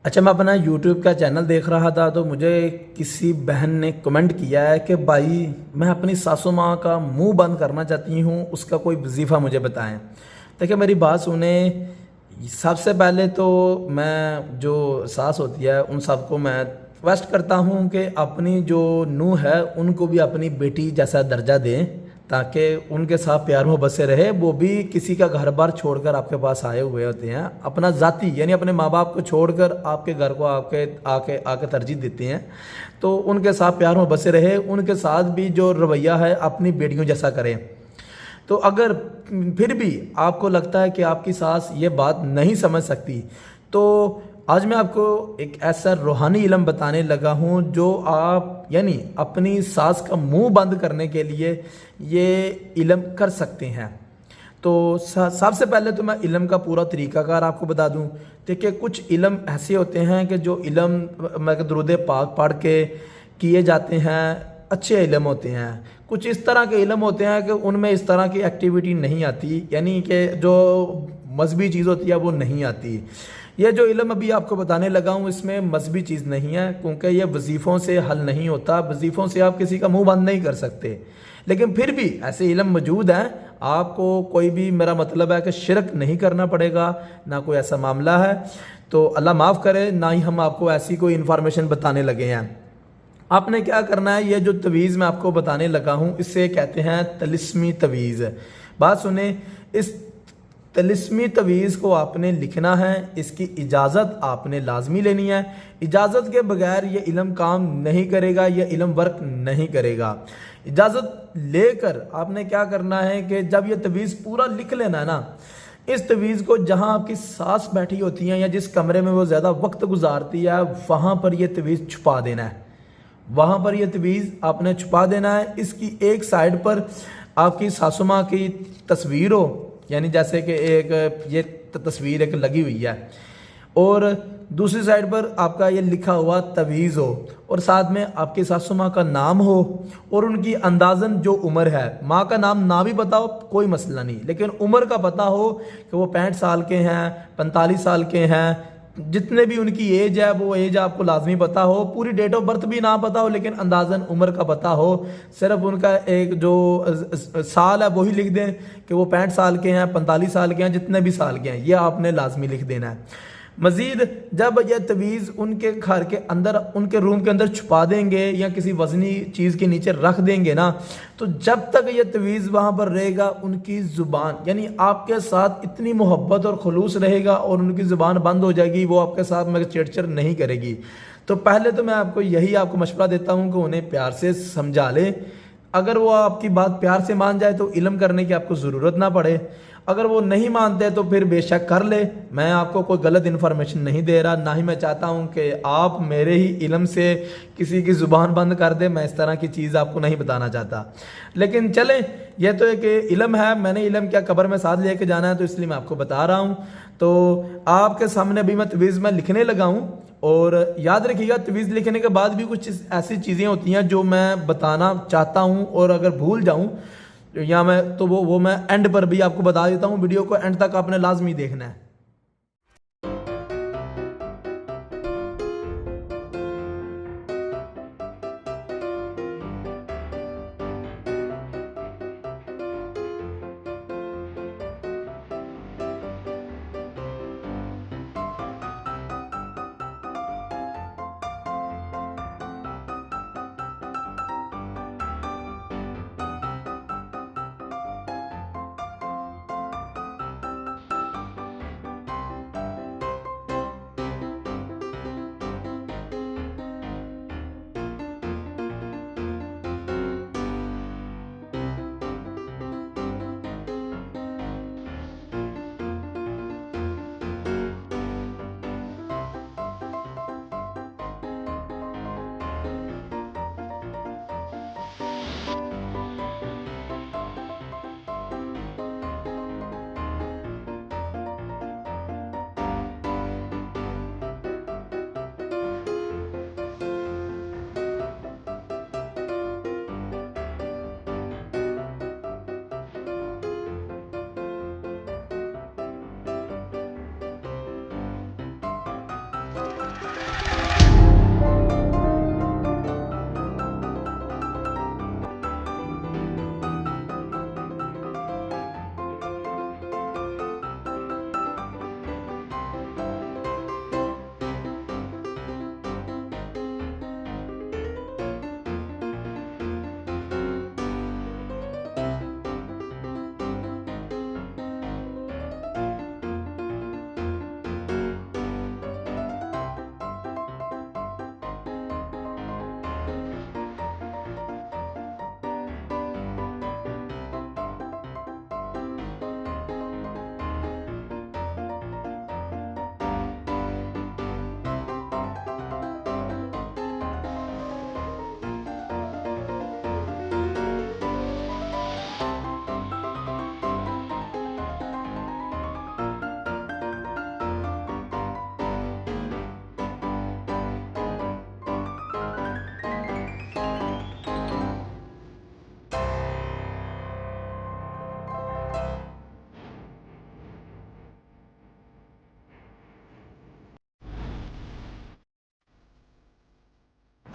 अच्छा, मैं अपना यूट्यूब का चैनल देख रहा था तो मुझे किसी बहन ने कमेंट किया है कि भाई मैं अपनी सासू माँ का मुंह बंद करना चाहती हूँ, उसका कोई वजीफ़ा मुझे बताएं। देखिए मेरी बात सुने। सबसे पहले तो मैं जो सास होती है उन सबको मैं रिक्वेस्ट करता हूँ कि अपनी जो नूह है उनको भी अपनी बेटी जैसा दर्जा दें, ताकि उनके साथ प्यार मोहब्बत से रहे। वो भी किसी का घर बार छोड़कर आपके पास आए हुए होते हैं, अपना ज़ाती यानी अपने माँ बाप को छोड़कर आपके घर को आपके आके आके तरजीह देते हैं। तो उनके साथ प्यार मोहब्बत से रहे, उनके साथ भी जो रवैया है अपनी बेटियों जैसा करें। तो अगर फिर भी आपको लगता है कि आपकी सास ये बात नहीं समझ सकती, तो आज मैं आपको एक ऐसा रूहानी इल्म बताने लगा हूँ जो आप यानी अपनी सास का मुंह बंद करने के लिए ये इल्म कर सकते हैं। तो सबसे पहले तो मैं इल्म का पूरा तरीक़ाकार आपको बता दूँ। देखिए कुछ इल्म ऐसे होते हैं कि जो इल्म मैं दुरूद पाक पढ़ के किए जाते हैं, अच्छे इल्म होते हैं। कुछ इस तरह के इल्म होते हैं कि उनमें इस तरह की एक्टिविटी नहीं आती, यानी कि जो मजहबी चीज़ होती है वो नहीं आती। ये जो इल्म अभी आपको बताने लगा हूँ इसमें मजहबी चीज़ नहीं है, क्योंकि ये वजीफ़ों से हल नहीं होता। वजीफ़ों से आप किसी का मुंह बंद नहीं कर सकते, लेकिन फिर भी ऐसे इल्म मौजूद हैं। आपको कोई भी, मेरा मतलब है कि शिरक नहीं करना पड़ेगा, ना कोई ऐसा मामला है। तो अल्लाह माफ़ करे, ना ही हम आपको ऐसी कोई इन्फॉर्मेशन बताने लगे हैं। आपने क्या करना है, ये जो तवीज़ मैं आपको बताने लगा हूँ इसे कहते हैं तलिस्मी तवीज़। बात सुने, इस तलिस्मी तवीज़ को आपने लिखना है, इसकी इजाज़त आपने लाजमी लेनी है। इजाज़त के बगैर ये इल्म काम नहीं करेगा, ये इल्म वर्क नहीं करेगा। इजाज़त लेकर आपने क्या करना है कि जब ये तवीज़ पूरा लिख लेना है ना, इस तवीज़ को जहाँ आपकी सास बैठी होती हैं या जिस कमरे में वो ज़्यादा वक्त गुजारती है वहाँ पर यह तवीज़ छुपा देना है। वहाँ पर यह तवीज़ आपने छुपा देना है। इसकी एक साइड पर आपकी सासू माँ की तस्वीर हो, यानी जैसे कि एक ये तस्वीर एक लगी हुई है, और दूसरी साइड पर आपका ये लिखा हुआ तवीज़ हो, और साथ में आपकी सासू माँ का नाम हो और उनकी अंदाज़न जो उम्र है। माँ का नाम ना भी पता हो कोई मसला नहीं, लेकिन उम्र का पता हो कि वो 65 साल के हैं, 45 साल के हैं, जितने भी उनकी एज है वो एज आपको लाजमी पता हो। पूरी डेट ऑफ बर्थ भी ना पता हो, लेकिन अंदाज़न उम्र का पता हो। सिर्फ उनका एक जो साल है वही लिख दें कि वो 65 साल के हैं, 45 साल के हैं, जितने भी साल के हैं, ये आपने लाजमी लिख देना है। मज़ीद जब यह तवीज़ उनके घर के अंदर, उनके रूम के अंदर छुपा देंगे या किसी वज़नी चीज़ के नीचे रख देंगे ना, तो जब तक यह तवीज़ वहाँ पर रहेगा उनकी ज़ुबान यानी आपके साथ इतनी मोहब्बत और खुलूस रहेगा, और उनकी ज़ुबान बंद हो जाएगी, वो आपके साथ में चिड़चिड़ नहीं करेगी। तो पहले तो मैं आपको मशवरा देता हूँ कि उन्हें प्यार से समझा लें। अगर वो आपकी बात प्यार से मान जाए तो इल्म करने की आपको ज़रूरत ना पड़े। अगर वो नहीं मानते तो फिर बेशक कर ले। मैं आपको कोई गलत इन्फॉर्मेशन नहीं दे रहा, ना ही मैं चाहता हूँ कि आप मेरे ही इल्म से किसी की ज़ुबान बंद कर दे। मैं इस तरह की चीज़ आपको नहीं बताना चाहता। लेकिन चलें, यह तो एक इल्म है, मैंने इल्म क्या कब्र में साथ लेके जाना है, तो इसलिए मैं आपको बता रहा हूँ। तो आपके सामने अभी मैं तवीज़ में लिखने लगा हूँ, और याद रखिएगा तवीज़ लिखने के बाद भी कुछ ऐसी चीज़ें होती हैं जो मैं बताना चाहता हूँ, और अगर भूल जाऊँ या मैं तो वो मैं एंड पर भी आपको बता देता हूँ। वीडियो को एंड तक आपने लाजमी देखना है।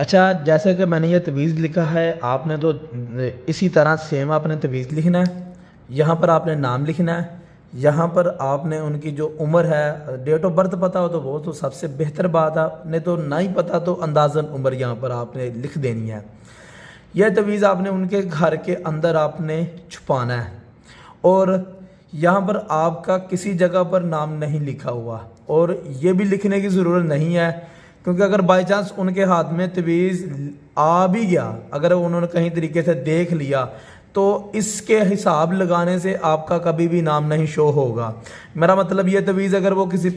اچھا جیسے کہ میں نے یہ تویز لکھا ہے، آپ نے تو اسی طرح سیم آپ نے تویز لکھنا ہے. یہاں پر آپ نے نام لکھنا ہے، یہاں پر آپ نے ان کی جو عمر ہے، ڈیٹ آف برتھ پتہ ہو تو وہ تو سب سے بہتر بات ہے، نہیں تو نہ ہی پتہ تو اندازاً عمر یہاں پر آپ نے لکھ دینی ہے. یہ تویز آپ نے ان کے گھر کے اندر آپ نے چھپانا ہے، اور یہاں پر آپ کا کسی جگہ پر نام نہیں لکھا ہوا، اور یہ بھی لکھنے کی ضرورت نہیں ہے، کیونکہ اگر بائی چانس ان کے ہاتھ میں تویز آ بھی گیا، اگر انہوں نے کہیں طریقے سے دیکھ لیا، تو اس کے حساب لگانے سے آپ کا کبھی بھی نام نہیں شو ہوگا. میرا مطلب یہ تویز اگر وہ کسی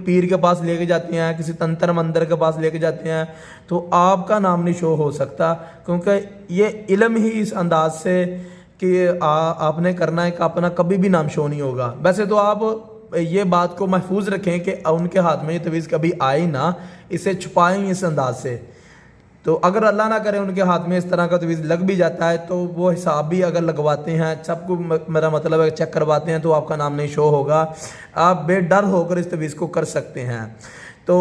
پیر کے پاس لے کے جاتے ہیں، کسی تنتر مندر کے پاس لے کے جاتے ہیں، تو آپ کا نام نہیں شو ہو سکتا، کیونکہ یہ علم ہی اس انداز سے کہ آپ نے کرنا ہے کہ اپنا کبھی بھی نام شو نہیں ہوگا. ویسے تو آپ یہ بات کو محفوظ رکھیں کہ ان کے ہاتھ میں یہ تویز کبھی آئی نہ، اسے چھپائیں اس انداز سے. تو اگر اللہ نہ کرے ان کے ہاتھ میں اس طرح کا تویز لگ بھی جاتا ہے، تو وہ حساب بھی اگر لگواتے ہیں، سب کو میرا مطلب ہے چیک کرواتے ہیں، تو آپ کا نام نہیں شو ہوگا. آپ بے ڈر ہو کر اس تویز کو کر سکتے ہیں. تو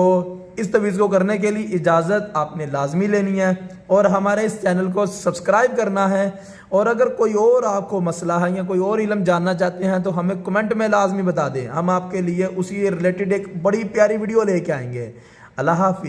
اس تویز کو کرنے کے لیے اجازت آپ نے لازمی لینی ہے، اور ہمارے اس چینل کو سبسکرائب کرنا ہے. اور اگر کوئی اور آپ کو مسئلہ ہے یا کوئی اور علم جاننا چاہتے ہیں تو ہمیں کمنٹ میں لازمی بتا دیں، ہم آپ کے لیے اسی ریلیٹڈ ایک بڑی پیاری ویڈیو لے کے آئیں گے. اللہ حافظ.